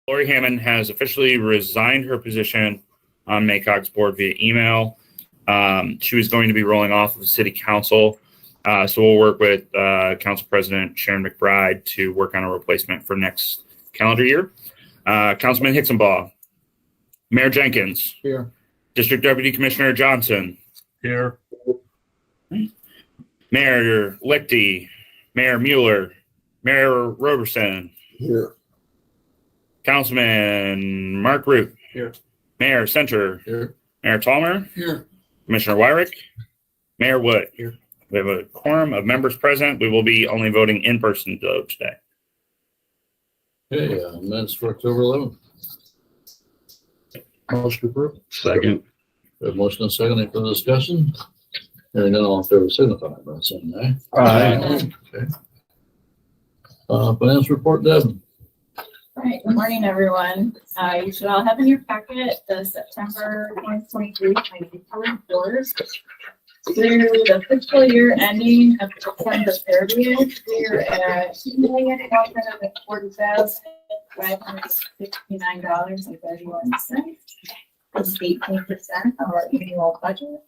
Lori Hammond has officially resigned her position on MACOG's board via email. She was going to be rolling off of the city council. So we'll work with Council President Sharon McBride to work on a replacement for next calendar year. Councilman Hicksonbaugh. Mayor Jenkins. Here. District Deputy Commissioner Johnson. Here. Mayor Lichty. Mayor Mueller. Mayor Roberson. Here. Councilman Mark Root. Here. Mayor Center. Here. Mayor Tallmer. Here. Commissioner Wyrick. Mayor Wood. Here. We have a quorum of members present. We will be only voting in person though today. Okay, minutes for October 11th. Motion approved. Second. We have motion and second. Any further discussion? Hearing none, all in favor signify by saying aye. Aye. Okay. Finance report, Deb. All right, good morning, everyone. You should all have in your packet the September 2023 financial reports. Through the fiscal year ending of September 30th, we're at $2,140,569.31. That's 18% of our annual budget.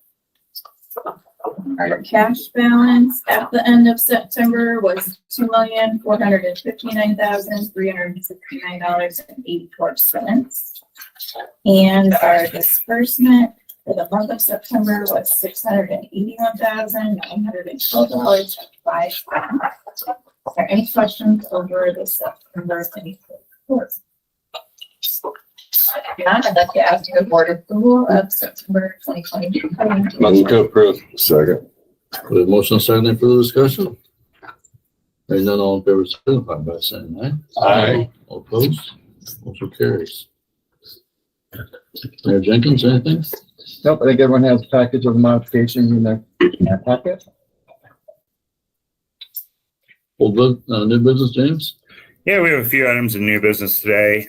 Our cash balance at the end of September was $2,459,369.84. And our disbursement for the month of September was $681,912.05. Are there any questions over the September 24th report? If not, I'd like to ask the board approval of September 2022. Motion to approve. Second. We have motion and second. Any further discussion? Hearing none, all in favor signify by saying aye. Aye. All opposed? Motion carries. Mayor Jenkins, anything? Nope, I think everyone has a package of modifications in their packet. New business, James? Yeah, we have a few items of new business today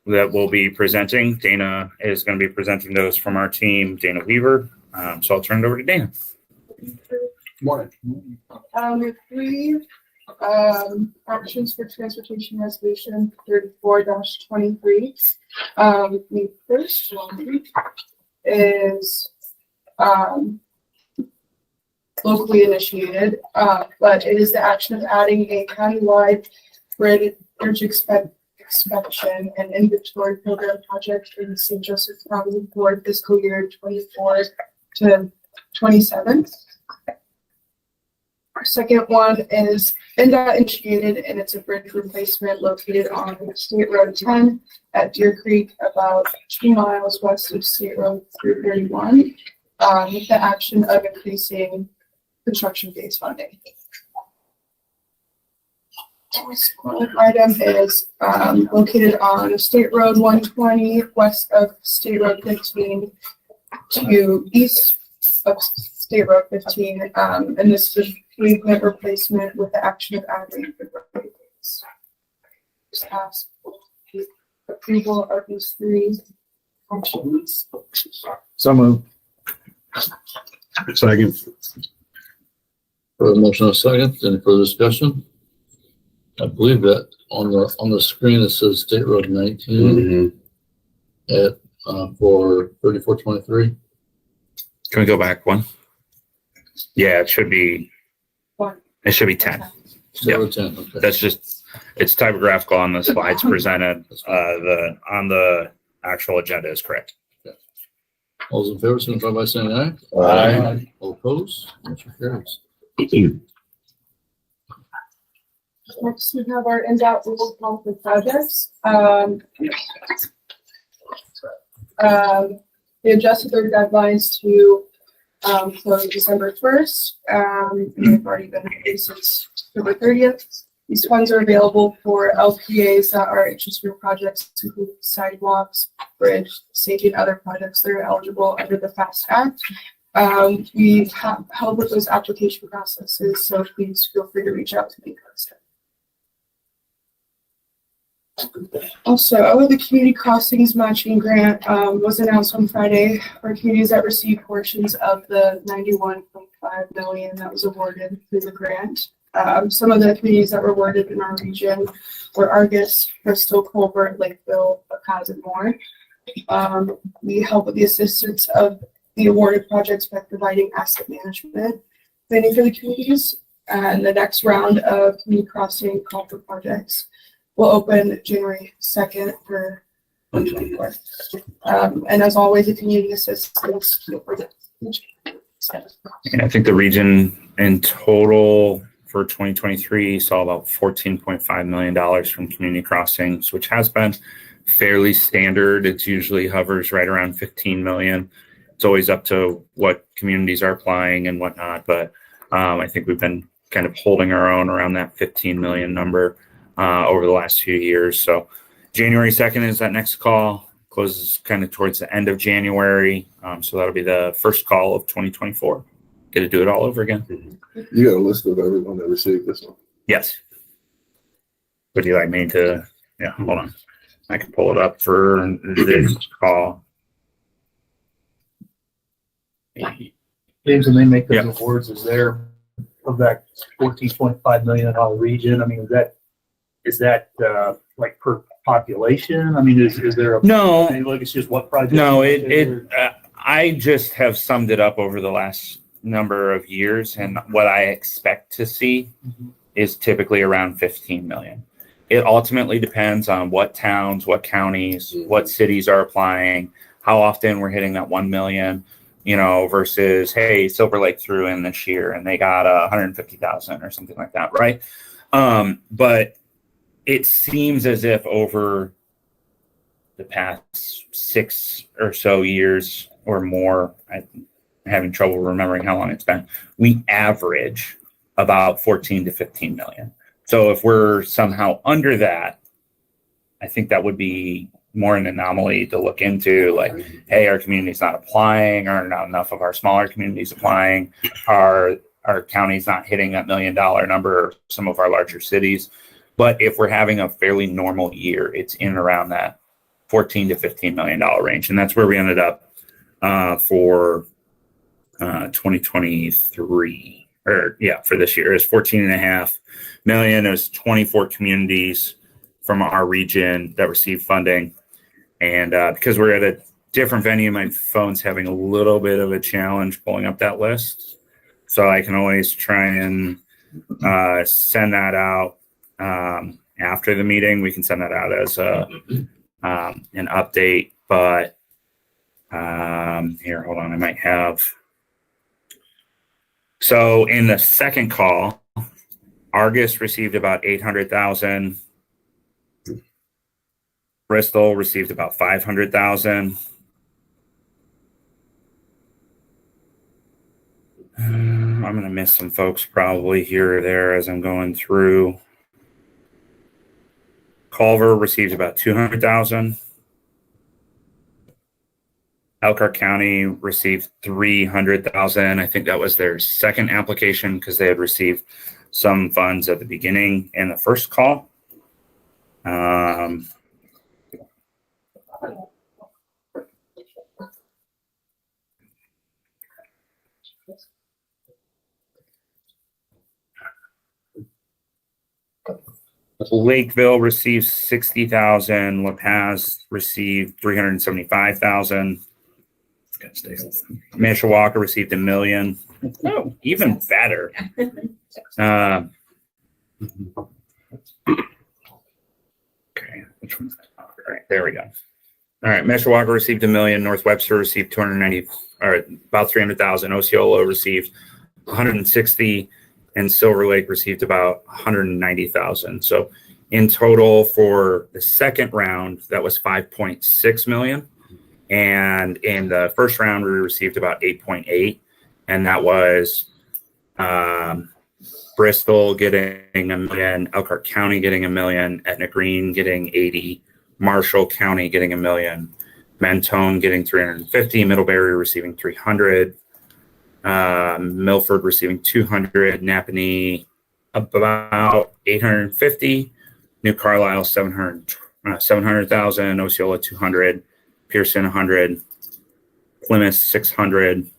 that we'll be presenting. Dana is going to be presenting those from our team, Dana Weaver. So I'll turn it over to Dana. Morning. We have three actions for transportation resolution 34-23. The first one is locally initiated, but it is the action of adding a countywide bridge inspection and inventory program project in St. Joseph County for fiscal year 24 to 27. Our second one is NDOT initiated, and it's a bridge replacement located on State Road 10 at Deer Creek, about 2 miles west of State Road 331, with the action of increasing construction-based funding. This item is located on State Road 120, west of State Road 15 to east of State Road 15, and this is a pavement replacement with the action of adding the roadways. Just ask for the approval of these three actions. So moved. Second. For a motion and a second, any further discussion? I believe that on the screen it says State Road 19 at for 3423. Can we go back one? Yeah, it should be. One. It should be 10. State Road 10. Okay. That's just, it's typographical on the slides presented. On the actual agenda is correct. All those in favor signify by saying aye. Aye. All opposed? Motion carries. Next, we have our NDOT rules monthly projects. They adjusted their deadlines to close December 1st. And they've already been paid since October 30th. These funds are available for LPAs that are interested in projects to include sidewalks, bridge, safety, and other projects that are eligible under the FAST Act. We have help with those application processes, so please feel free to reach out to me. Also, the community crossings matching grant was announced on Friday for communities that received portions of the $91.5 million that was awarded through the grant. Some of the communities that were awarded in our region were Argus, Bristol, Colbert, Lakeville, Bacaz, and more. We help with the assistance of the awarded projects by providing asset management planning for the communities. And the next round of community crossing culvert projects will open January 2nd for 2024. And as always, if you need assistance, feel free to. And I think the region in total for 2023 saw about $14.5 million from community crossings, which has been fairly standard. It's usually hovers right around 15 million. It's always up to what communities are applying and whatnot, but I think we've been kind of holding our own around that 15 million number over the last few years. So January 2nd is that next call, closes kind of towards the end of January. So that'll be the first call of 2024. Get to do it all over again. You got a list of everyone that received this one? Yes. Would you like me to? Yeah, hold on. I can pull it up for this call. James, when they make those Yeah. awards, is there of that $14.5 million region? I mean, is that like per population? I mean, is there a No, like it's just what project? no. I just have summed it up over the last number of years, and what I expect to see is typically around 15 million. It ultimately depends on what towns, what counties, what cities are applying, how often we're hitting that 1 million, versus, hey, Silver Lake threw in this year and they got 150,000 or something like that, right? But it seems as if over the past 6 or so years or more, I'm having trouble remembering how long it's been, we average about 14 to 15 million. So if we're somehow under that, I think that would be more an anomaly to look into, like, hey, our community's not applying, or not enough of our smaller communities applying, our county's not hitting that $1 million number, some of our larger cities. But if we're having a fairly normal year, it's in and around that $14 to $15 million range. And that's where we ended up for 2023, for this year. It's 14.5 million. It was 24 communities from our region that received funding. And because we're at a different venue, my phone's having a little bit of a challenge pulling up that list. So I can always try and send that out after the meeting. We can send that out as an update. But here, hold on. I might have. So in the second call, Argus received about 800,000. Bristol received about 500,000. I'm going to miss some folks probably here or there as I'm going through. Culver received about 200,000. Elkhart County received 300,000. I think that was their second application because they had received some funds at the beginning in the first call. Lakeville received 60,000. La Paz received 375,000. Mishawaka received $1 million. Oh, even better. Okay, which one's that? All right, there we go. All right, Mishawaka received $1 million. North Webster received 290, or about 300,000. Osceola received 160, and Silver Lake received about 190,000. So in total for the second round, that was 5.6 million. And in the first round, we received about 8.8, and that was Bristol getting $1 million, Elkhart County getting $1 million, Etna Green getting 80, Marshall County getting $1 million, Mentone getting 350, Middlebury receiving 300, Milford receiving 200, Napanee about 850, New Carlisle 700,000, Osceola 200, Pearson 100, Plymouth 600,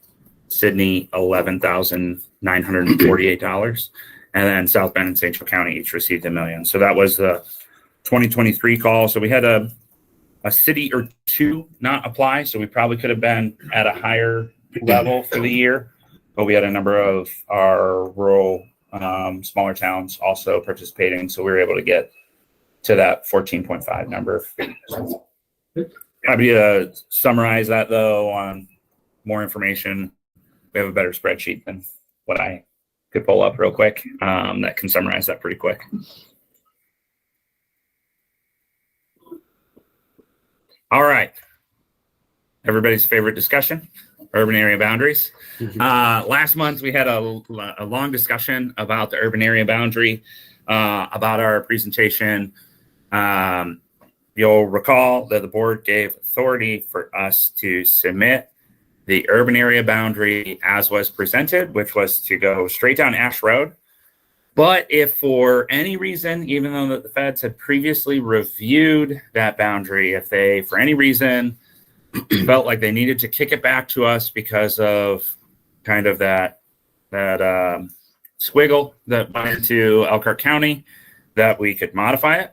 Sydney $11,948, and then South Bend and St. Joe County each received $1 million. So that was the 2023 call. So we had a city or two not apply, so we probably could have been at a higher level for the year, but we had a number of our rural smaller towns also participating, so we were able to get to that 14.5 number. Happy to summarize that though on more information. We have a better spreadsheet than what I could pull up real quick that can summarize that pretty quick. All right. Everybody's favorite discussion, urban area boundaries. Last month, we had a long discussion about the urban area boundary, about our presentation. You'll recall that the board gave authority for us to submit the urban area boundary as was presented, which was to go straight down Ash Road. But if for any reason, even though the feds had previously reviewed that boundary, if they, for any reason, felt like they needed to kick it back to us because of kind of that squiggle that went into Elkhart County, that we could modify it.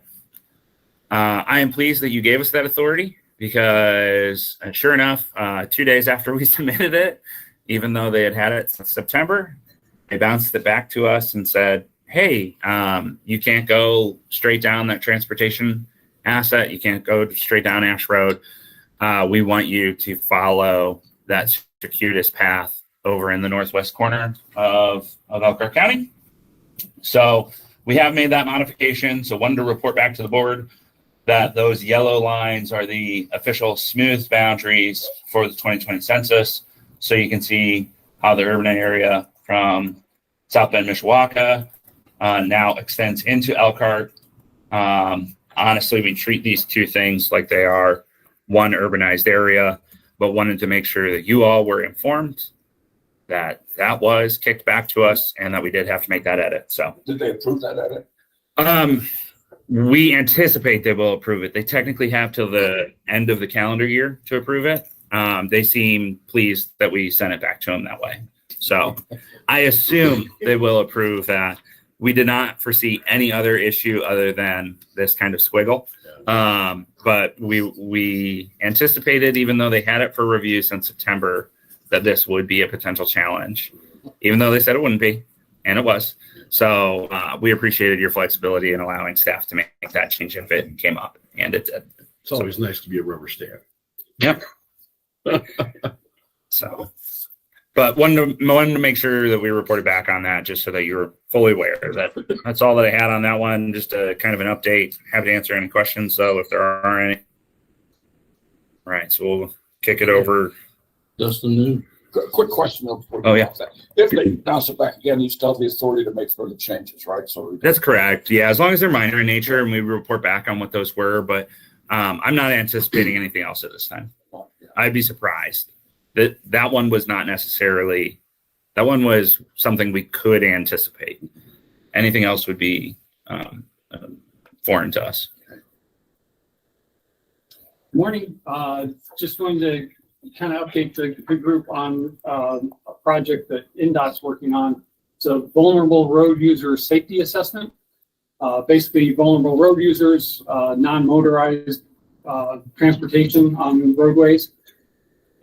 I am pleased that you gave us that authority because sure enough, 2 days after we submitted it, even though they had it since September, they bounced it back to us and said, hey, you can't go straight down that transportation asset. You can't go straight down Ash Road. We want you to follow that circuitous path over in the northwest corner of Elkhart County. So we have made that modification. So wanted to report back to the board that those yellow lines are the official smooth boundaries for the 2020 census. So you can see how the urban area from South Bend, Mishawaka now extends into Elkhart. Honestly, we treat these two things like they are one urbanized area, but wanted to make sure that you all were informed that that was kicked back to us and that we did have to make that edit. So Did they approve that edit? We anticipate they will approve it. They technically have till the end of the calendar year to approve it. They seem pleased that we sent it back to them that way. So I assume they will approve that. We did not foresee any other issue other than this kind of squiggle. But we anticipated, even though they had it for review since September, that this would be a potential challenge, even though they said it wouldn't be, and it was. So we appreciated your flexibility in allowing staff to make that change if it came up, and it did. It's always nice to be a rubber stamp. Yep. So, but wanted to make sure that we reported back on that just so that you're fully aware that that's all that I had on that one. Just a kind of an update. Happy to answer any questions. So if there are any. All right. So we'll kick it over. Justin, new. Quick question though before we Oh, go yeah. off that. If they bounce it back again, you still have the authority to make further changes, right? So That's correct. Yeah. As long as they're minor in nature and we report back on what those were, but I'm not anticipating anything else at this time. I'd be surprised. That one was not necessarily, that one was something we could anticipate. Anything else would be foreign to us. Morning. Just going to kind of update the group on a project that NDOT's working on. It's a vulnerable road user safety assessment. Basically, vulnerable road users, non-motorized transportation on roadways.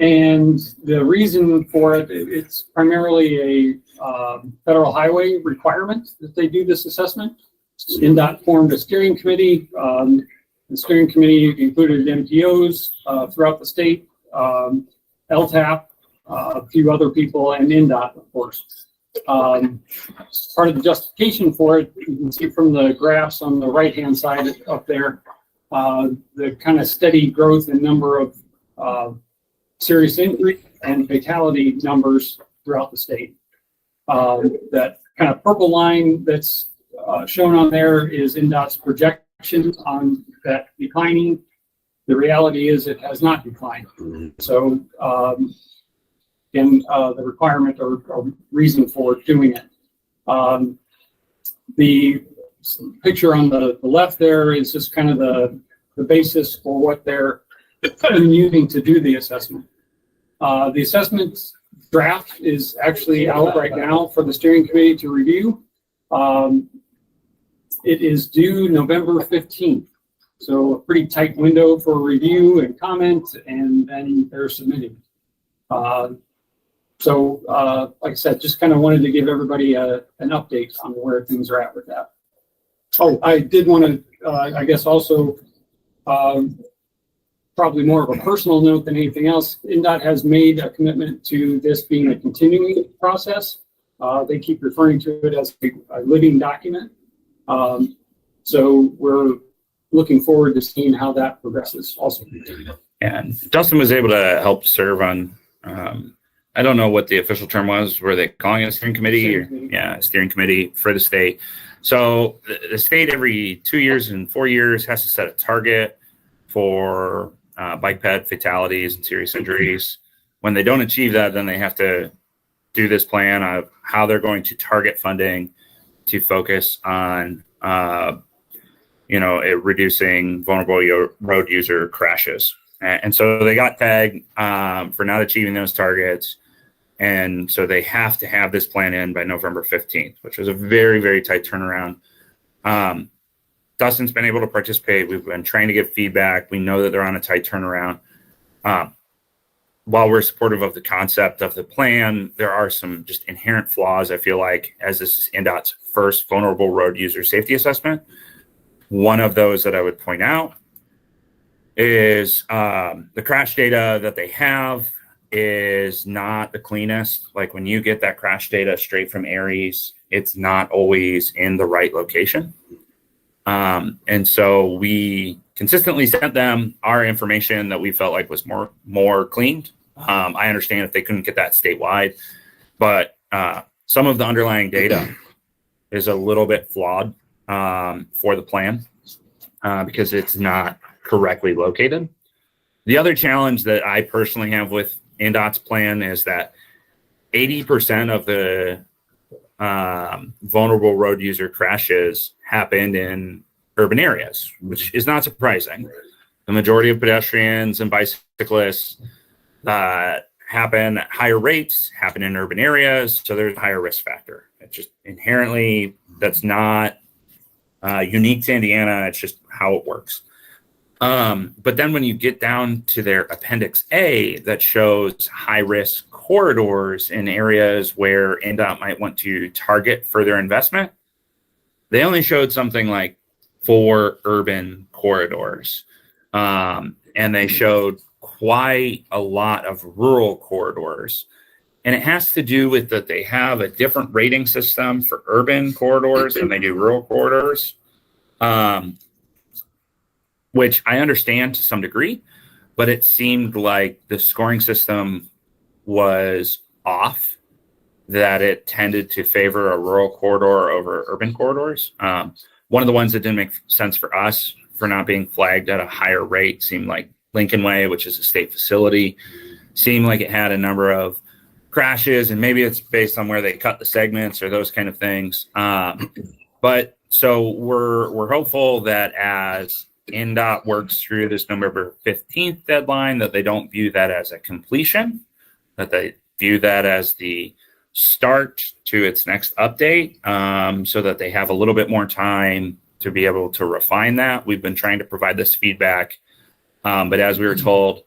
And the reason for it, it's primarily a federal highway requirement that they do this assessment. NDOT formed a steering committee. The steering committee included MPOs throughout the state, LTAP, a few other people, and NDOT, of course. Part of the justification for it, you can see from the graphs on the right-hand side up there, the kind of steady growth in number of serious injury and fatality numbers throughout the state. That kind of purple line that's shown on there is NDOT's projections on that declining. The reality is it has not declined. So, the requirement or reason for doing it. The picture on the left there is just kind of the basis for what they're using to do the assessment. The assessment draft is actually out right now for the steering committee to review. It is due November 15th. So a pretty tight window for review and comment, and then they're submitting. Like I said, just kind of wanted to give everybody an update on where things are at with that. Oh, I did want to, I guess also, probably more of a personal note than anything else, INDOT has made a commitment to this being a continuing process. They keep referring to it as a living document. So we're looking forward to seeing how that progresses also. And Dustin was able to help serve on, I don't know what the official term was. Were they calling it a steering committee? Steering committee for the state. So the state every 2 years and 4 years has to set a target for bike ped fatalities and serious injuries. When they don't achieve that, then they have to do this plan of how they're going to target funding to focus on, reducing vulnerable road user crashes. And so they got tagged for not achieving those targets. And so they have to have this plan in by November 15th, which was a very, very tight turnaround. Dustin's been able to participate. We've been trying to get feedback. We know that they're on a tight turnaround. While we're supportive of the concept of the plan, there are some just inherent flaws, I feel like, as this is INDOT's first vulnerable road user safety assessment. One of those that I would point out is the crash data that they have is not the cleanest. Like when you get that crash data straight from Aries, it's not always in the right location. And so we consistently sent them our information that we felt like was more cleaned. I understand if they couldn't get that statewide, but some of the underlying data is a little bit flawed for the plan because it's not correctly located. The other challenge that I personally have with INDOT's plan is that 80% of the vulnerable road user crashes happened in urban areas, which is not surprising. The majority of pedestrians and bicyclists happen at higher rates, happen in urban areas, so there's a higher risk factor. It's just inherently, that's not unique to Indiana, it's just how it works. But then when you get down to their Appendix A that shows high-risk corridors in areas where INDOT might want to target further investment, they only showed something like 4 urban corridors. And they showed quite a lot of rural corridors. And it has to do with that they have a different rating system for urban corridors than they do rural corridors. Which I understand to some degree, but it seemed like the scoring system was off, that it tended to favor a rural corridor over urban corridors. One of the ones that didn't make sense for us for not being flagged at a higher rate seemed like Lincoln Way, which is a state facility, seemed like it had a number of crashes, and maybe it's based on where they cut the segments or those kind of things. But so we're hopeful that as INDOT works through this November 15th deadline, that they don't view that as a completion, that they view that as the start to its next update, so that they have a little bit more time to be able to refine that. We've been trying to provide this feedback, but as we were told,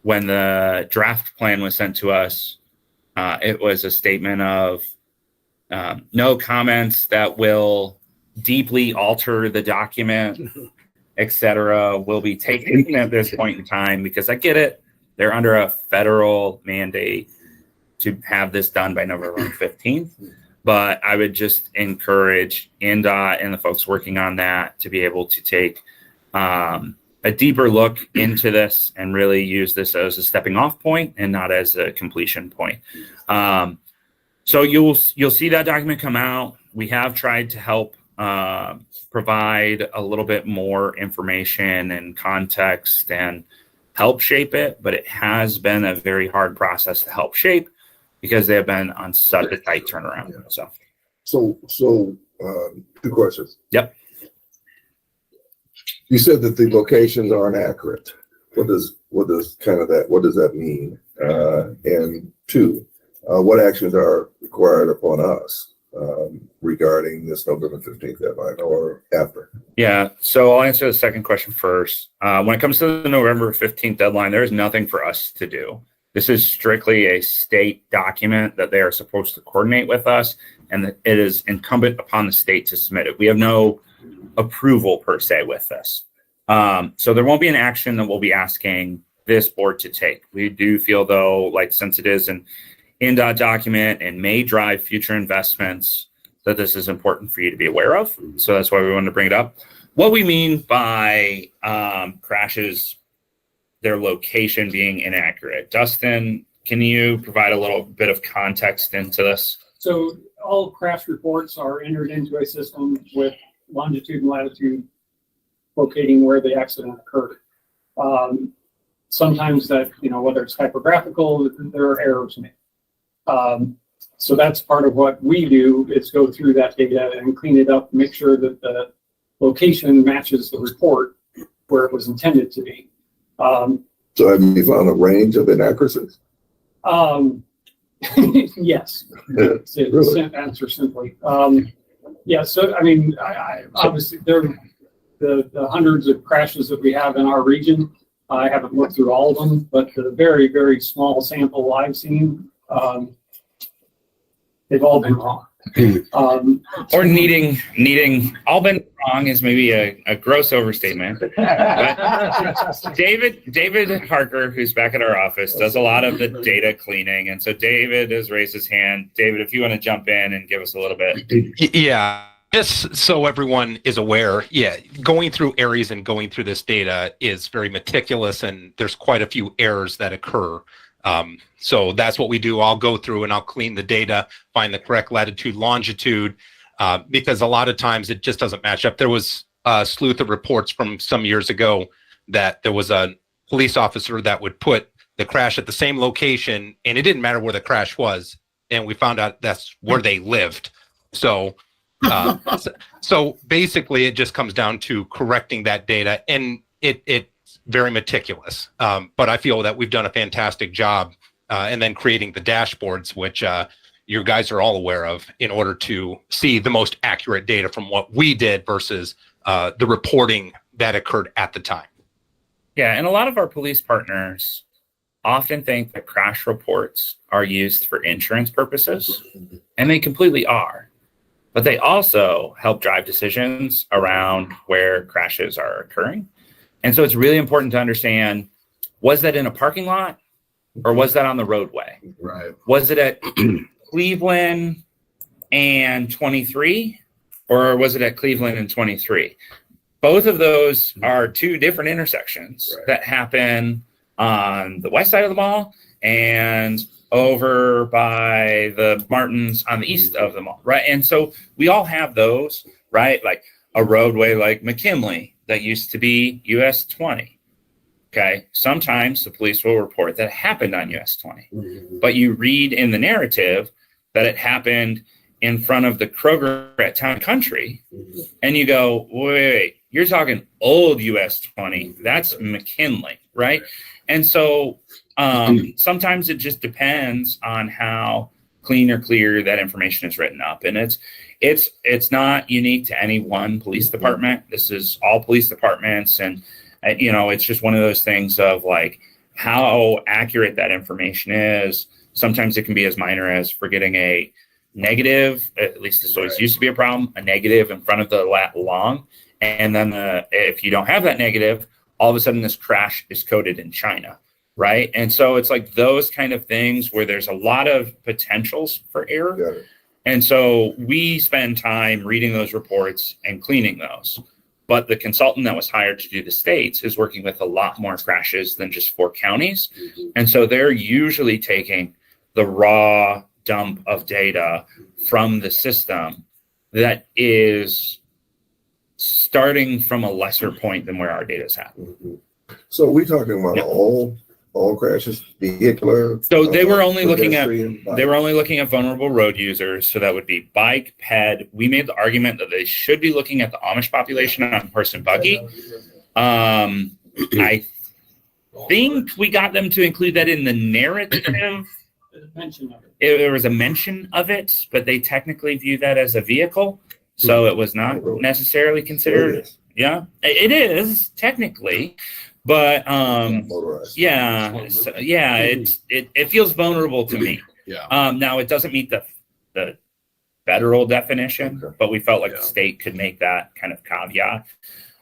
when the draft plan was sent to us, it was a statement of no comments that will deeply alter the document, etc., will be taken at this point in time, because I get it. They're under a federal mandate to have this done by November 15th. But I would just encourage INDOT and the folks working on that to be able to take a deeper look into this and really use this as a stepping off point and not as a completion point. So you'll see that document come out. We have tried to help provide a little bit more information and context and help shape it, but it has been a very hard process to help shape because they have been on such a tight turnaround. So 2 questions. Yep. You said that the locations aren't accurate. What does that mean? And 2, what actions are required upon us regarding this November 15th deadline or after? Yeah, so I'll answer the second question first. When it comes to the November 15th deadline, there is nothing for us to do. This is strictly a state document that they are supposed to coordinate with us, and that it is incumbent upon the state to submit it. We have no approval per se with this. So there won't be an action that we'll be asking this board to take. We do feel, though, like since it is an INDOT document and may drive future investments, that this is important for you to be aware of. So that's why we wanted to bring it up. What we mean by crashes, their location being inaccurate. Dustin, can you provide a little bit of context into this? So all crash reports are entered into a system with longitude and latitude locating where the accident occurred. Sometimes that, whether it's typographical, there are errors made. So that's part of what we do is go through that data and clean it up, make sure that the location matches the report where it was intended to be. So have you found a range of inaccuracies? Yes. Yeah, really? Answer simply. Yeah, so I obviously there the hundreds of crashes that we have in our region. I haven't looked through all of them, but the very, very small sample I've seen, they've all been wrong. Or needing all been wrong is maybe a gross overstatement. But David Harker, who's back at our office, does a lot of the data cleaning. And so David has raised his hand. David, if you want to jump in and give us a little bit. Yeah. Just so everyone is aware, going through areas and going through this data is very meticulous, and there's quite a few errors that occur. So that's what we do. I'll go through and I'll clean the data, find the correct latitude, longitude, because a lot of times it just doesn't match up. There was a sleuth of reports from some years ago that there was a police officer that would put the crash at the same location, and it didn't matter where the crash was. And we found out that's where they lived. So basically it just comes down to correcting that data, and it's very meticulous. But I feel that we've done a fantastic job, and then creating the dashboards, which you guys are all aware of, in order to see the most accurate data from what we did versus the reporting that occurred at the time. Yeah, and a lot of our police partners often think that crash reports are used for insurance purposes, and they completely are. But they also help drive decisions around where crashes are occurring. And so it's really important to understand, was that in a parking lot or was that on the roadway? Right. Was it at Cleveland and 23 or was it at Cleveland and 23? Both of those are two different intersections that happen on the west side of the mall and over by the Martins on the east of the mall, right? And so we all have those, right? Like a roadway like McKinley that used to be US 20. Okay. Sometimes the police will report that it happened on US 20, but you read in the narrative that it happened in front of the Kroger at Town Country, and you go, wait, you're talking old US 20. That's McKinley, right? And so sometimes it just depends on how clean or clear that information is written up. And it's not unique to any one police department. This is all police departments. And, it's just one of those things of like how accurate that information is. Sometimes it can be as minor as forgetting a negative, at least this always used to be a problem, a negative in front of the lat long. And then if you don't have that negative, all of a sudden this crash is coded in China. Right. And so it's like those kind of things where there's a lot of potentials for error. And so we spend time reading those reports and cleaning those. But the consultant that was hired to do the states is working with a lot more crashes than just 4 counties. And so they're usually taking the raw dump of data from the system that is starting from a lesser point than where our data is at. So are we talking about all crashes, vehicular? So they were only looking at vulnerable road users. So that would be bike, ped. We made the argument that they should be looking at the Amish population on horse and buggy. I think we got them to include that in the narrative Mention of it. There was a mention of it, but they technically view that as a vehicle. So it was not necessarily considered. Yeah, it is technically, but Motorized. yeah, so, yeah, it feels vulnerable to me. Yeah. Now it doesn't meet the federal definition, Okay. but we felt like the state could make that kind of caveat.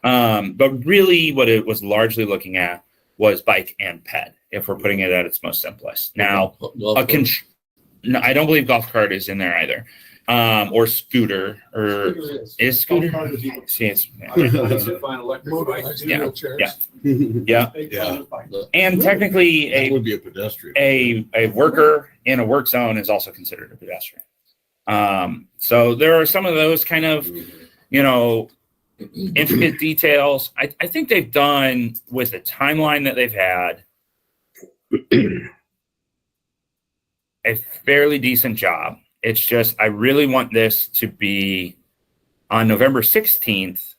But really, what it was largely looking at was bike and ped, if we're putting it at its most simplest. Now, Golf cart. no, I don't believe golf cart is in there either, or scooter, or is scooter. See, it's, Motorized Yeah. wheelchairs. yeah, Yeah. and technically That would be a pedestrian. a worker in a work zone is also considered a pedestrian. So there are some of those kind of, intricate details. I think they've done, with the timeline that they've had, a fairly decent job. It's just, I really want this to be on November 16th.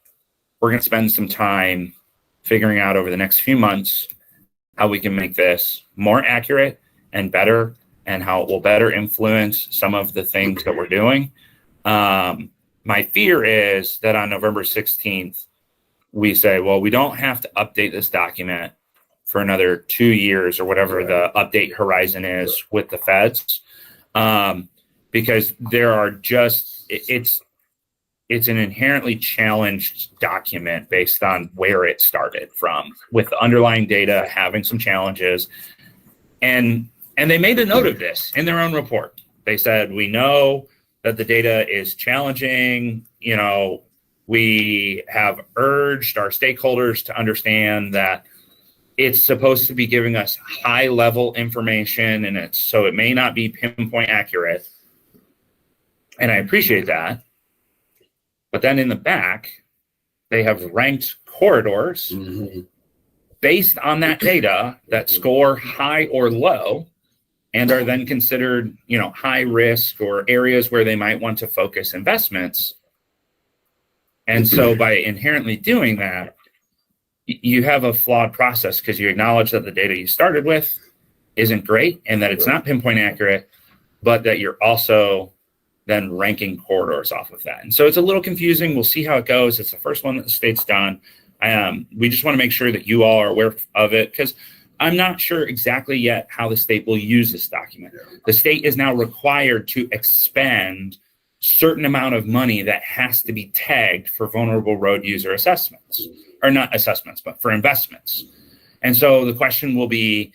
We're going to spend some time figuring out over the next few months how we can make this more accurate and better, and how it will better influence some of the things that we're doing. My fear is that on November 16th, we say, well, we don't have to update this document for another 2 years or whatever the update horizon is with the feds. Because there are just, it's an inherently challenged document based on where it started from, with the underlying data having some challenges. And they made a note of this in their own report. They said, we know that the data is challenging. We have urged our stakeholders to understand that it's supposed to be giving us high level information, and so it may not be pinpoint accurate. And I appreciate that. But then in the back, they have ranked corridors based on that data that score high or low, and are then considered, high risk, or areas where they might want to focus investments. And so by inherently doing that, you have a flawed process, because you acknowledge that the data you started with isn't great and that it's not pinpoint accurate, but that you're also then ranking corridors off of that. And so it's a little confusing. We'll see how it goes. It's the first one that the state's done. We just want to make sure that you all are aware of it, because I'm not sure exactly yet how the state will use this document. The state is now required to expend certain amount of money that has to be tagged for vulnerable road user assessments, or not assessments, but for investments. And so the question will be,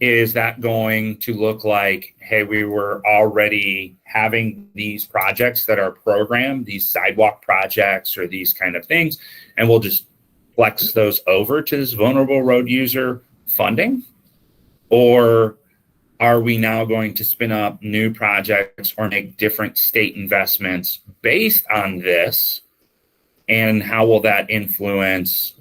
is that going to look like, hey, we were already having these projects that are programmed, these sidewalk projects or these kind of things, and we'll just flex those over to this vulnerable road user funding? Or are we now going to spin up new projects or make different state investments based on this? And how will that influence,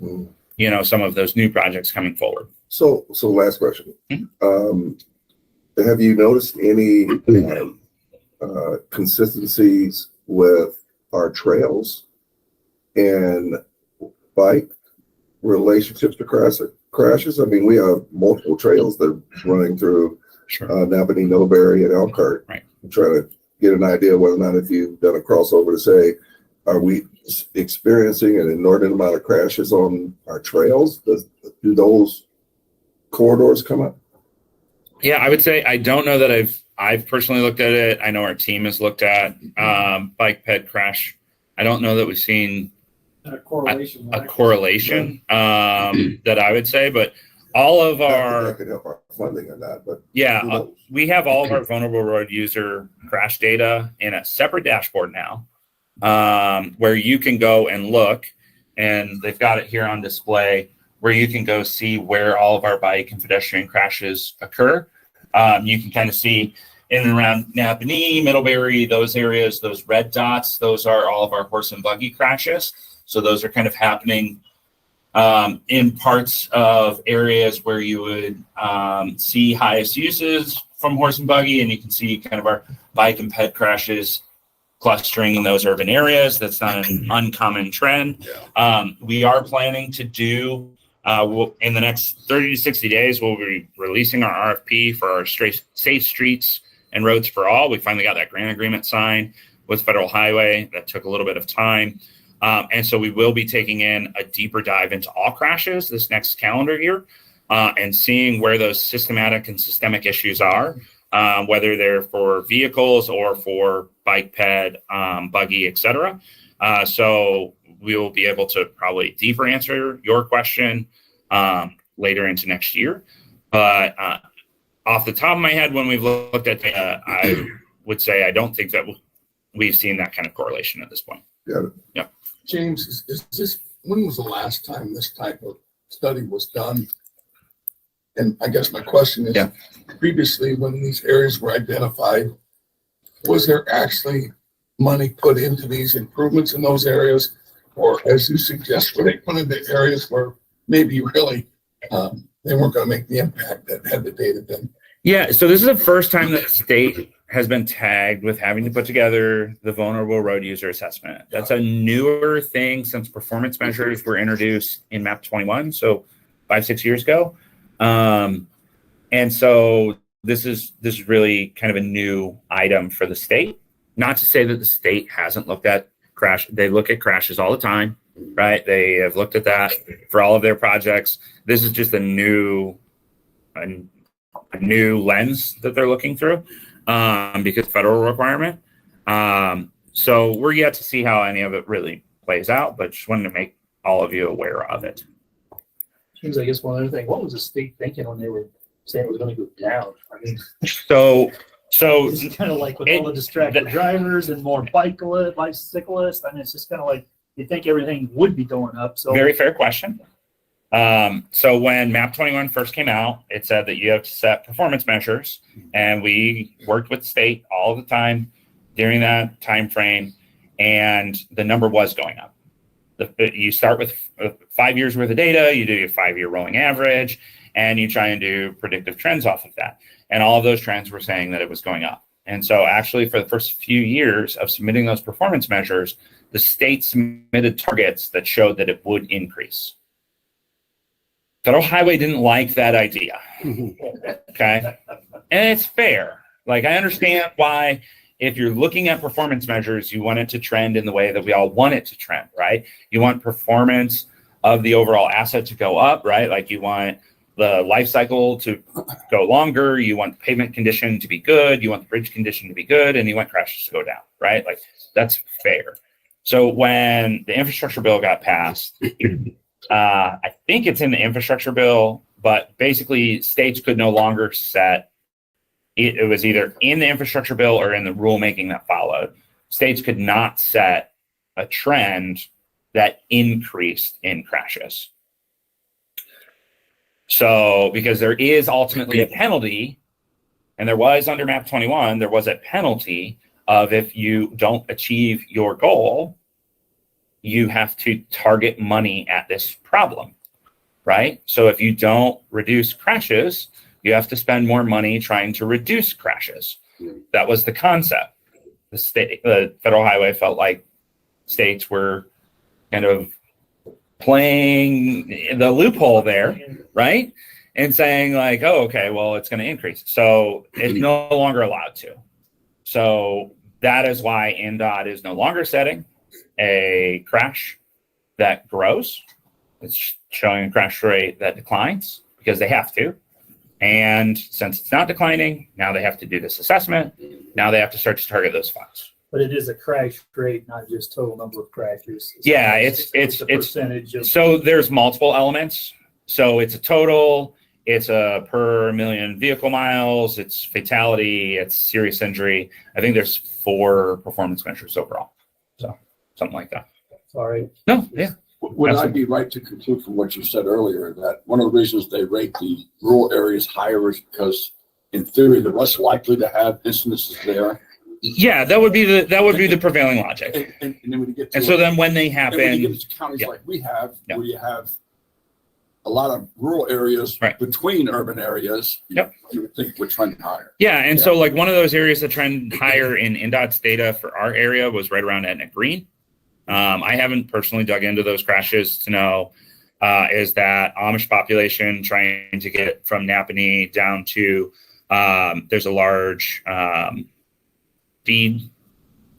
some of those new projects coming forward? So last question. Have you noticed any consistencies with our trails and bike relationships to crashes? I mean, we have multiple trails that are running through Napanee, Middlebury, and Elkhart. Right. I'm trying to get an idea whether or not, if you've done a crossover, to say, are we experiencing an inordinate amount of crashes on our trails? Do those corridors come up? Yeah, I would say I don't know that I've personally looked at it. I know our team has looked at bike ped crash. I don't know that we've seen A correlation. a correlation that I would say, but all of That could help our funding or not, but we have all of our vulnerable road user crash data in a separate dashboard now, where you can go and look, and they've got it here on display, where you can go see where all of our bike and pedestrian crashes occur. You can kind of see in and around Napanee, Middlebury, those areas, those red dots, those are all of our horse and buggy crashes. So those are kind of happening in parts of areas where you would see highest uses from horse and buggy, and you can see kind of our bike and ped crashes clustering in those urban areas. That's not an uncommon trend. We are planning to do In the next 30 to 60 days, we'll be releasing our RFP for our safe streets and roads for all. We finally got that grant agreement signed with Federal Highway. That took a little bit of time. And so we will be taking in a deeper dive into all crashes this next calendar year and seeing where those systematic and systemic issues are, whether they're for vehicles or for bike, ped, buggy, etc. So we will be able to probably deeper answer your question later into next year. But off the top of my head, when we've looked at data, I would say I don't think that we've seen that kind of correlation at this point. Yeah. James, is this, when was the last time this type of study was done? And I guess my question is, previously when these areas were identified, was there actually money put into these improvements in those areas? Or as you suggest, were they put into areas where maybe really they weren't going to make the impact that had the data been? Yeah, so this is the first time that the state has been tagged with having to put together the vulnerable road user assessment. That's a newer thing since performance measures were introduced in MAP 21, so 5-6 years ago. And so this is really kind of a new item for the state. Not to say that the state hasn't looked at crash. They look at crashes all the time, right? They have looked at that for all of their projects. This is just a new lens that they're looking through because federal requirement. So we're yet to see how any of it really plays out, but just wanted to make all of you aware of it. Seems like it's one other thing. What was the state thinking when they were saying it was going to go down? I mean, So it's kind of like with all the distracted drivers and more bicyclists. I mean, it's just kind of like you think everything would be going up. So very fair question. So when MAP 21 first came out, it said that you have to set performance measures, and we worked with the state all the time during that time frame, and the number was going up. You start with 5 years worth of data, you do your 5-year rolling average, and you try and do predictive trends off of that. And all of those trends were saying that it was going up. And so actually for the first few years of submitting those performance measures, the state submitted targets that showed that it would increase. Federal Highway didn't like that idea. Okay. And it's fair. Like, I understand why, if you're looking at performance measures, you want it to trend in the way that we all want it to trend, right? You want performance of the overall asset to go up, right? Like, you want the life cycle to go longer. You want the pavement condition to be good. You want the bridge condition to be good, and you want crashes to go down, right? Like, that's fair. So when the infrastructure bill got passed, I think it's in the infrastructure bill, but basically states could no longer set, it was either in the infrastructure bill or in the rulemaking that followed. States could not set a trend that increased in crashes. So, because there is ultimately a penalty, and there was under MAP 21, there was a penalty of if you don't achieve your goal, you have to target money at this problem, right? So if you don't reduce crashes, you have to spend more money trying to reduce crashes. That was the concept. The Federal Highway felt like states were kind of playing the loophole there, right? And saying like, oh, okay, well, it's going to increase. So it's no longer allowed to. So that is why NDOT is no longer setting a crash that grows. It's showing a crash rate that declines because they have to. And since it's not declining, now they have to do this assessment. Now they have to start to target those funds. But it is a crash rate, not just total number of crashes. Yeah, it's a percentage of. So there's multiple elements. So it's a total, it's a per million vehicle miles, it's fatality, it's serious injury. I think there's 4 performance measures overall. So something like that. Sorry. No, yeah. Would I be right to conclude from what you said earlier that one of the reasons they rate the rural areas higher is because, in theory, they're less likely to have incidences there? Yeah, that would be the prevailing logic. And then when you get to And so then when they and happen, when you get to counties like we have, where you have a lot of rural areas between urban areas, you would think we're trending higher. Yeah, and so like one of those areas that trend higher in NDOT's data for our area was right around Etna Green. I haven't personally dug into those crashes to know is that Amish population trying to get from Napanee down to, there's a large feed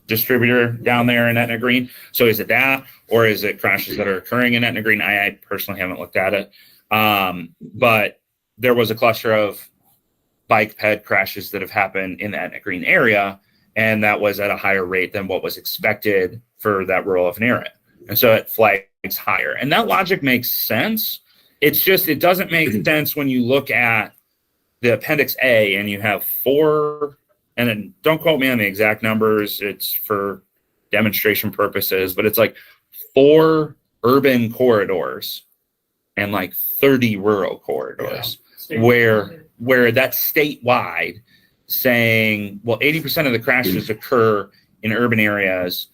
distributor down there in Etna Green. So is it that, or is it crashes that are occurring in Etna Green? I personally haven't looked at it. But there was a cluster of bike ped crashes that have happened in the Etna Green area, and that was at a higher rate than what was expected for that rural of an area. And so it flags higher. And that logic makes sense. It's just, it doesn't make sense when you look at the Appendix A and you have 4, and then don't quote me on the exact numbers, it's for demonstration purposes, but it's like 4 urban corridors and like 30 rural corridors, where that's statewide, saying, well, 80% of the crashes occur in urban areas,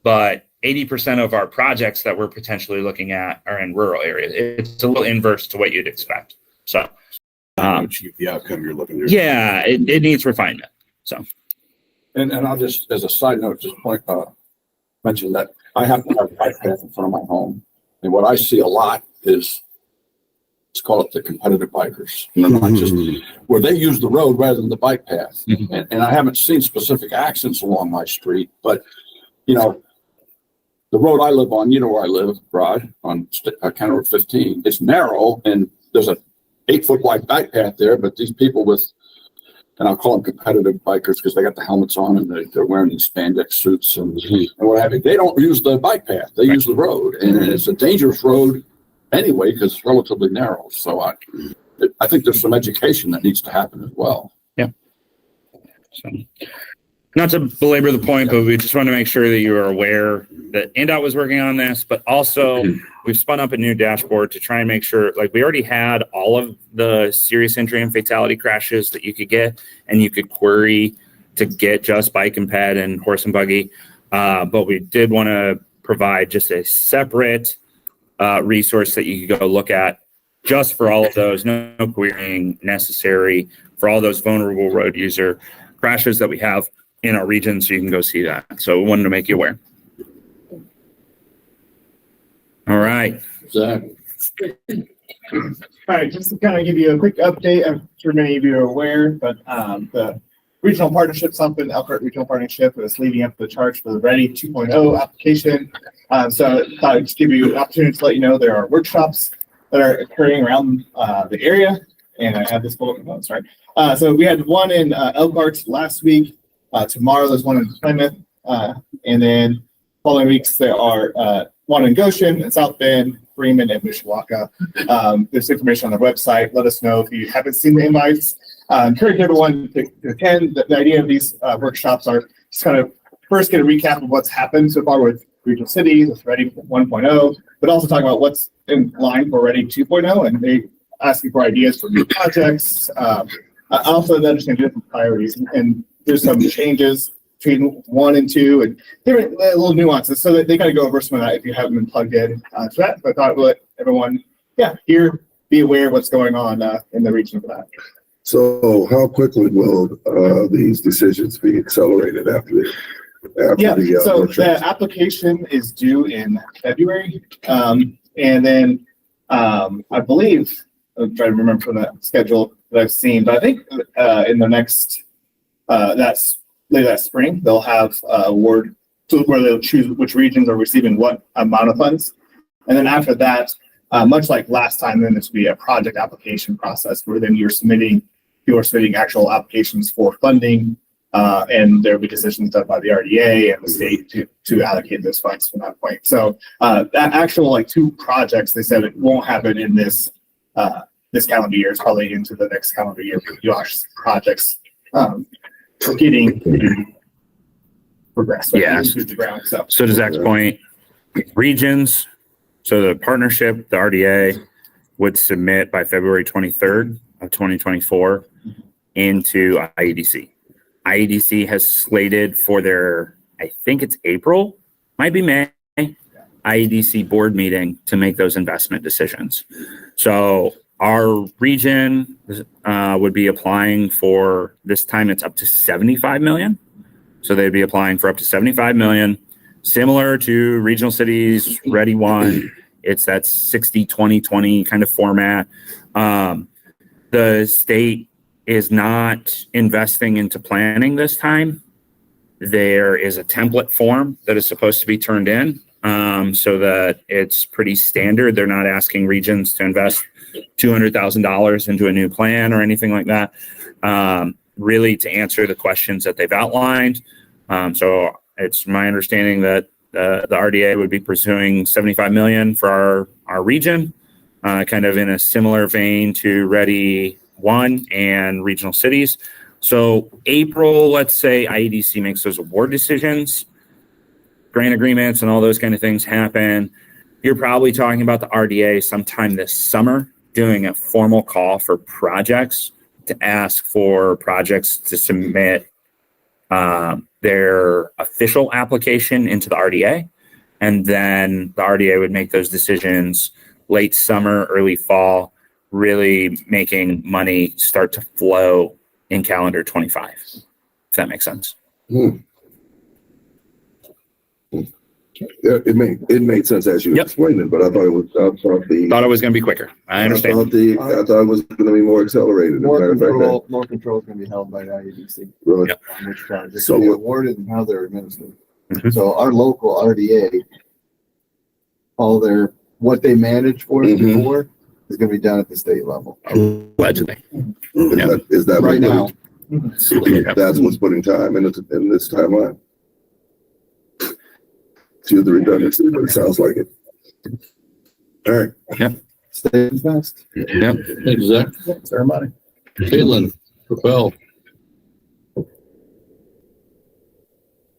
but 80% of our projects that we're potentially looking at are in rural areas. It's a little inverse to what you'd expect. So, Achieve the outcome you're looking for. yeah, it needs refinement. So, And I'll just, as a side note, just mention that I happen to have a bike path in front of my home. And what I see a lot is, let's call it the competitive bikers. And they're not just where they use the road rather than the bike path. And I haven't seen specific accidents along my street, but you know, the road I live on, you know where I live, Rod, on County Road 15. It's narrow and there's a 8-foot wide bike path there, but these people with, and I'll call them competitive bikers because they got the helmets on and they're wearing these spandex suits and what have you. They don't use the bike path. They use the road, and it's a dangerous road anyway because it's relatively narrow. So I think there's some education that needs to happen as well. Yeah. So, not to belabor the point, but we just want to make sure that you are aware that NDOT was working on this, but also we've spun up a new dashboard to try and make sure, like, we already had all of the serious injury and fatality crashes that you could get, and you could query to get just bike and ped and horse and buggy. But we did want to provide just a separate resource that you could go look at just for all of those, no querying necessary for all those vulnerable road user crashes that we have in our region, so you can go see that. So we wanted to make you aware. All right. Zach, All right, just to kind of give you a quick update, I'm sure many of you are aware, but the regional partnership, something Elkhart Regional Partnership is leading up the charge for the Ready 2.0 application. So I thought I'd just give you an opportunity to let you know there are workshops that are occurring around the area, and I have this bulletin notes, right? So we had one in Elkhart last week. Tomorrow there's one in Plymouth, and then following weeks there are one in Goshen, and South Bend, Freeman, and Mishawaka. There's information on their website. Let us know if you haven't seen the invites. Encourage everyone to attend. The idea of these workshops are just kind of first get a recap of what's happened so far with regional cities, with Ready 1.0, but also talk about what's in line for Ready 2.0, and they asking for ideas for new projects. Also understand different priorities, and there's some changes between 1 and 2 and different little nuances, so that they kind of go over some of that if you haven't been plugged in to that. But I thought I'd let everyone, here, be aware of what's going on in the region for that. So how quickly will these decisions be accelerated after the So workshops? the application is due in February, and then I believe, I'm trying to remember from the schedule that I've seen, but I think in the next later that spring they'll have award to where they'll choose which regions are receiving what amount of funds, and then after that, much like last time, then this will be a project application process where then you're submitting actual applications for funding, and there'll be decisions done by the RDA and the state to allocate those funds from that point. So that actual 2 projects, they said it won't happen in this calendar year. It's probably into the next calendar year for Josh's projects getting progress. Yeah. To the ground. So to Zach's point, regions, so the partnership, the RDA, would submit by February 23rd of 2024 into IEDC. IEDC has slated for their, I think it's April, might be May, IEDC board meeting to make those investment decisions. So our region would be applying for, this time it's up to 75 million. So they'd be applying for up to 75 million, similar to regional cities, Ready 1. It's that 60-20-20 kind of format. The state is not investing into planning this time. There is a template form that is supposed to be turned in, so that it's pretty standard. They're not asking regions to invest $200,000 into a new plan or anything like that, really to answer the questions that they've outlined. So it's my understanding that the RDA would be pursuing $75 million for our region, kind of in a similar vein to Ready 1 and regional cities. So April, let's say IEDC makes those award decisions, grant agreements and all those kind of things happen. You're probably talking about the RDA sometime this summer doing a formal call for projects to ask for projects to submit their official application into the RDA. And then the RDA would make those decisions late summer, early fall, really making money start to flow in calendar 25, if that makes sense. Yeah, it made sense as you explained it, but I thought it was, thought it was going to be quicker. I understand. I thought it was going to be more accelerated. More control can be held by the IEDC. Really? On which projects So they what- awarded and how they're administered. Mhm. So our local RDA, what they managed for us Mhm. before is gonna be done at the state level. Allegedly. Is that Right now. That's what's putting time in this timeline. To the redundancy, but it sounds like it. All right. Stay fast. Yep. Thanks, Zach. Ceremony. Caitlin, Propel.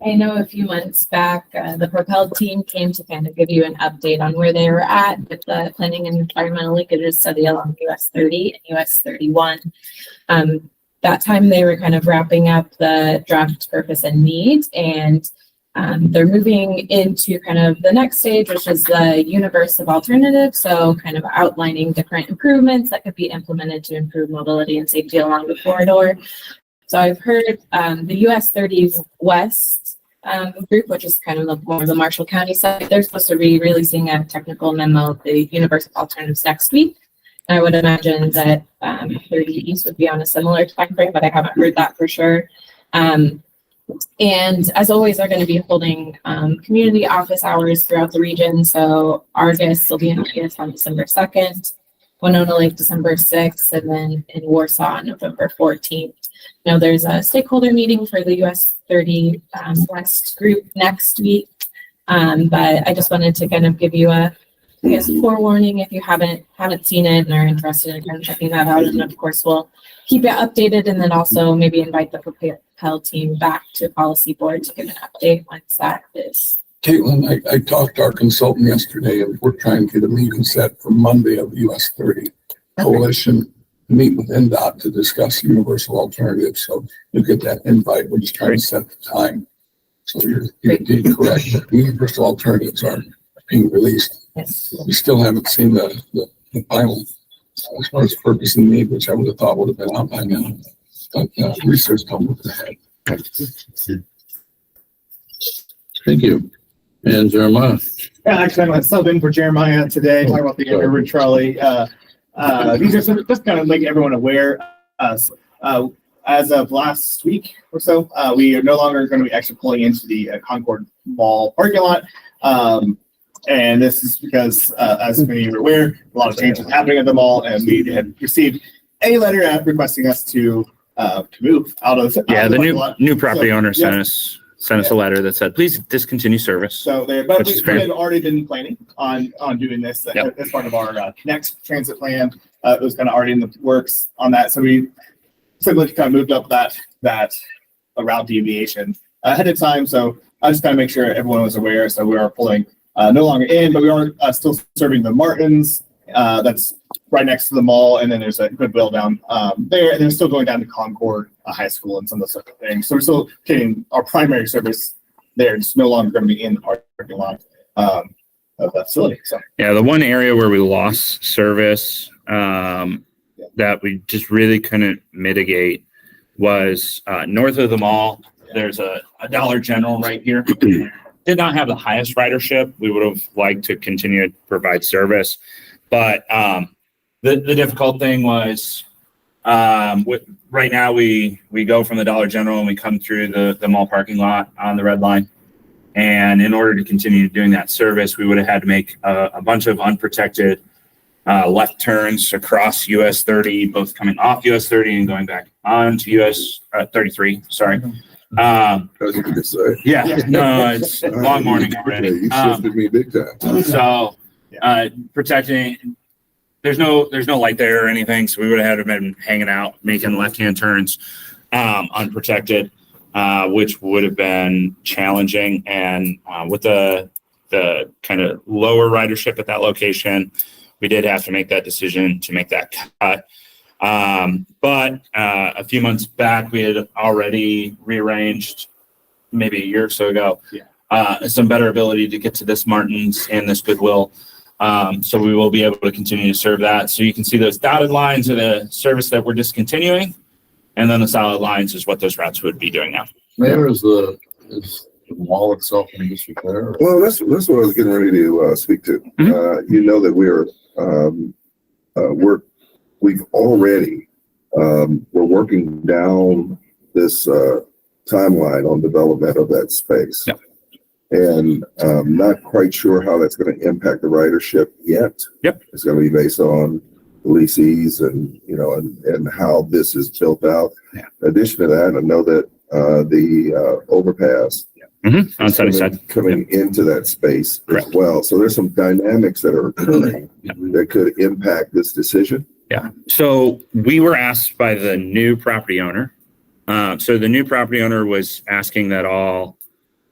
I know a few months back, the Propel team came to kind of give you an update on where they were at with the planning and environmental linkages study along US 30 and US 31. That time they were kind of wrapping up the draft purpose and need, and they're moving into kind of the next stage, which is the universe of alternatives. So kind of outlining different improvements that could be implemented to improve mobility and safety along the corridor. So I've heard the US 30's West group, which is kind of more of the Marshall County side, they're supposed to be releasing a technical memo of the universe of alternatives next week. And I would imagine that 30 East would be on a similar timeframe, but I haven't heard that for sure. And as always, they're going to be holding community office hours throughout the region. So Argus will be in Argus on December 2nd, Winona Lake December 6th, and then in Warsaw on November 14th. Now there's a stakeholder meeting for the US 30 West group next week. But I just wanted to kind of give you a forewarning if you haven't seen it and are interested in kind of checking that out. And of course, we'll keep it updated and then also maybe invite the Propel team back to policy board to give an update once that is. Caitlin, I talked to our consultant yesterday and we're trying to get a meeting set for Monday of US 30 Coalition, meet with NDOT to discuss universal alternatives. So you get that invite. We're just trying to set the time. So you're indeed correct. The universal alternatives are being released. Yes. We still haven't seen the final, as far as purpose and need, which I would have thought would have been out by now. But research come with that. Thank you. And Jeremiah. Yeah, actually, I'm going to sub in for Jeremiah today, talk about the river trolley. These are some, just kind of make everyone aware. As of last week or so, we are no longer going to be actually pulling into the Concord Mall parking lot. And this is because, as many of you are aware, a lot of changes happening at the mall, and we had received a letter requesting us to move out of the new property owner sent us a letter that said, please discontinue service. So but we had already been planning on doing this as part of our next transit plan. It was kind of already in the works on that. So we simply kind of moved up that route deviation ahead of time. So I just kind of make sure everyone was aware. So we are pulling no longer in, but we are still serving the Martins. That's right next to the mall, and then there's a Goodwill down there, and they're still going down to Concord High School and some of those sort of things. So we're still getting our primary service there. It's no longer going to be in the parking lot of that facility. So yeah, the one area where we lost service that we just really couldn't mitigate was north of the mall. There's a Dollar General right here. did not have the highest ridership. We would have liked to continue to provide service, but the difficult thing was right now we go from the Dollar General and we come through the mall parking lot on the red line. And in order to continue doing that service, we would have had to make a bunch of unprotected left turns across US 30, both coming off US 30 and going back onto US 33. Sorry. As you can say. Yeah, no, it's a long morning already. You shifted me big time. So protecting, there's no light there or anything, so we would have had to been hanging out, making left-hand turns unprotected, which would have been challenging. And with the kind of lower ridership at that location, we did have to make that decision to make that cut. But a few months back, we had already rearranged, maybe a year or so ago, some better ability to get to this Martin's and this Goodwill. So we will be able to continue to serve that. So you can see those dotted lines are the service that we're discontinuing. And then the solid lines is what those routes would be doing now. Mayor, is the mall itself in disrepair? Well, that's what I was getting ready to speak to. Mm-hmm. You know that we've already we're working down this timeline on development of that space. Yep. And not quite sure how that's going to impact the ridership yet. Yep. It's going to be based on leases and, you know, and how this is built out. Yeah. In addition to that, I know that the overpass Mm-hmm. On Sunnyside. coming into that space Correct. as well. So there's some dynamics that are occurring that could impact this decision. Yeah. So we were asked by the new property owner. So the new property owner was asking that all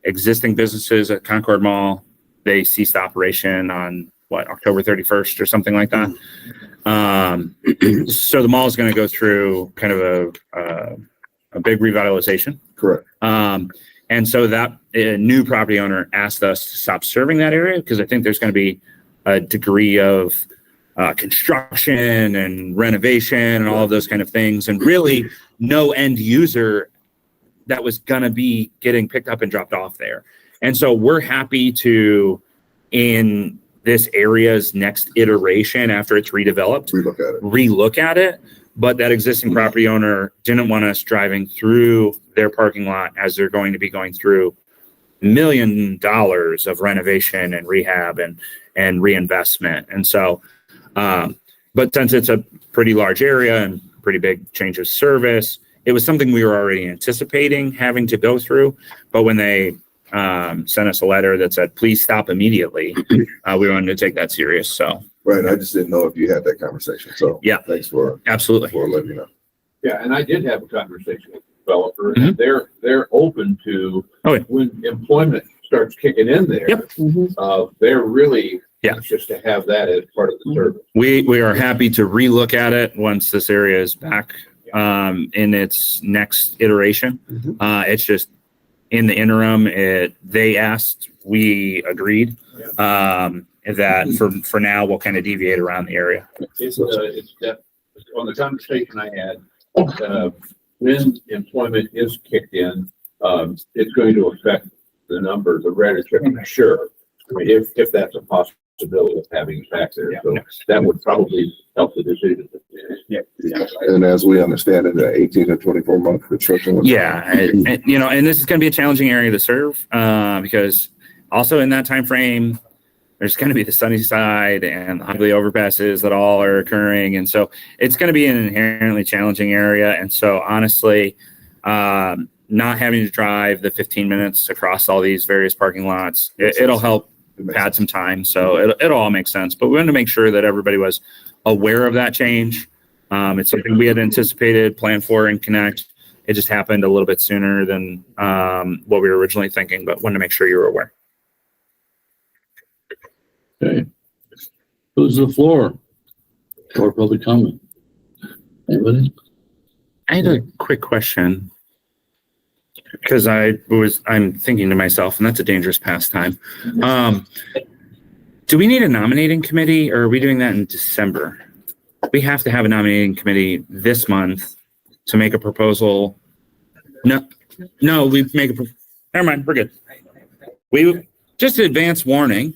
existing businesses at Concord Mall, they ceased operation on October 31st or something like that. So the mall is going to go through kind of a big revitalization. Correct. And so that new property owner asked us to stop serving that area because I think there's going to be a degree of construction and renovation and all of those kind of things, and really no end user that was going to be getting picked up and dropped off there. And so we're happy to, in this area's next iteration after it's redeveloped, relook at it. But that existing property owner didn't want us driving through their parking lot as they're going to be going through $1 million of renovation and rehab and reinvestment. And so, but since it's a pretty large area and pretty big change of service, it was something we were already anticipating having to go through. But when they sent us a letter that said, please stop immediately, we wanted to take that serious. So. Right. I just didn't know if you had that conversation. So yeah, thanks for absolutely for letting me know. Yeah, and I did have a conversation with the developer, and they're open to when employment starts kicking in there. Yep. They're really anxious to have that as part of the service. We are happy to relook at it once this area is back in its next iteration. It's just in the interim, they asked, we agreed. That for now we'll kind of deviate around the area. It's on the conversation I had, when employment is kicked in, it's going to affect the numbers of ridership, for sure. I mean, if that's a possibility of having it back there, so that would probably help the decision. Yeah. And as we understand it, the 18 to 24 month construction. And this is going to be a challenging area to serve because also in that time frame, there's going to be the Sunnyside and the Huntley overpasses that all are occurring. And so it's going to be an inherently challenging area. And so honestly, not having to drive the 15 minutes across all these various parking lots, it'll help add some time. So it'll all make sense. But we wanted to make sure that everybody was aware of that change. It's something we had anticipated, planned for, and connect. It just happened a little bit sooner than what we were originally thinking, but wanted to make sure you were aware. Okay. Who's the floor for public comment? Anybody? I had a quick question because I'm thinking to myself, and that's a dangerous pastime. Do we need a nominating committee, or are we doing that in December? We have to have a nominating committee this month to make a proposal. No, we make never mind. We're good. we just advance warning.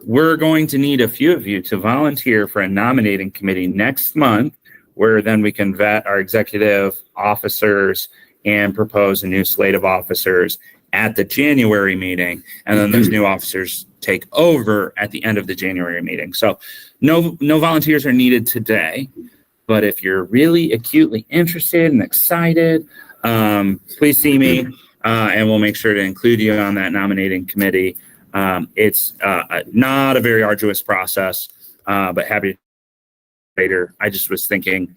We're going to need a few of you to volunteer for a nominating committee next month, where then we can vet our executive officers and propose a new slate of officers at the January meeting. And then those new officers take over at the end of the January meeting. So no volunteers are needed today, but if you're really acutely interested and excited, please see me, and we'll make sure to include you on that nominating committee. It's not a very arduous process, but happy to later. I just was thinking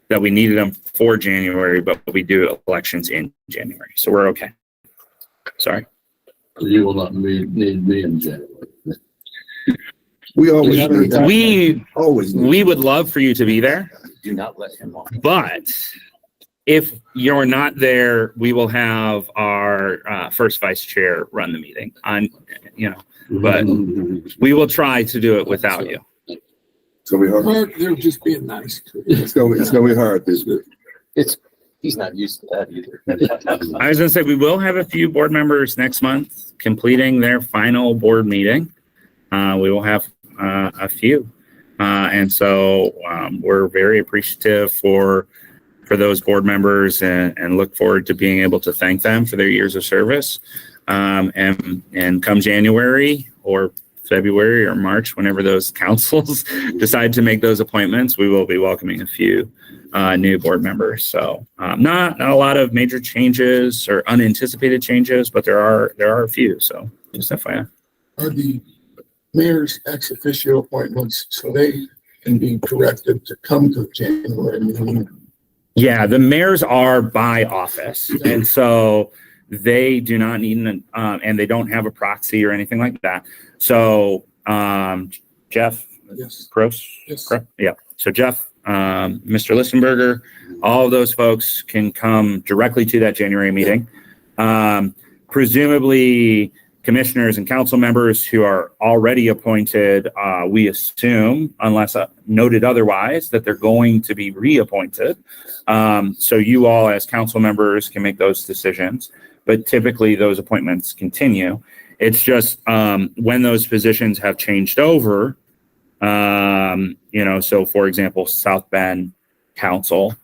that we needed them for January, but we do elections in January, so we're okay. Sorry. You will not need me in January. We always we would love for you to be there, Do not let him on. but if you're not there, we will have our first vice chair run the meeting on, but we will try to do it without you. It's gonna be hard. They're just being nice. It's gonna be hard this week. He's not used to that either. I was gonna say, we will have a few board members next month completing their final board meeting. We will have a few. And so we're very appreciative for those board members and look forward to being able to thank them for their years of service. And come January or February or March, whenever those councils decide to make those appointments, we will be welcoming a few new board members. So not a lot of major changes or unanticipated changes, but there are a few. So just FYI. Are the mayor's ex officio appointments, so they can be corrected to come to the January meeting? Yeah, the mayors are by office, and so they do not need and they don't have a proxy or anything like that. So Jeff, Yes. Gross, Yes. correct? Yeah. So Jeff, Mr. Listenberger, all of those folks can come directly to that January meeting. Presumably, commissioners and council members who are already appointed, we assume, unless noted otherwise, that they're going to be reappointed. So you all as council members can make those decisions, but typically those appointments continue. It's just when those positions have changed over, so for example, South Bend Council,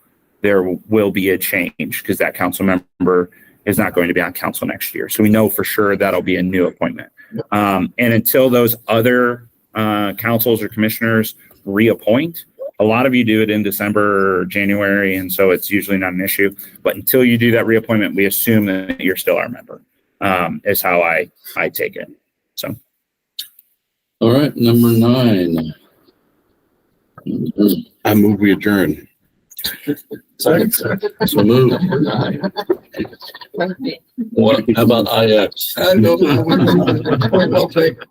there will be a change because that council member is not going to be on council next year. So we know for sure that'll be a new appointment. And until those other councils or commissioners reappoint, a lot of you do it in December or January, and so it's usually not an issue. But until you do that reappointment, we assume that you're still our member, is how I take it. So. All right, number 9. I move we adjourn. So move. What, how about IX? I know. Point well taken.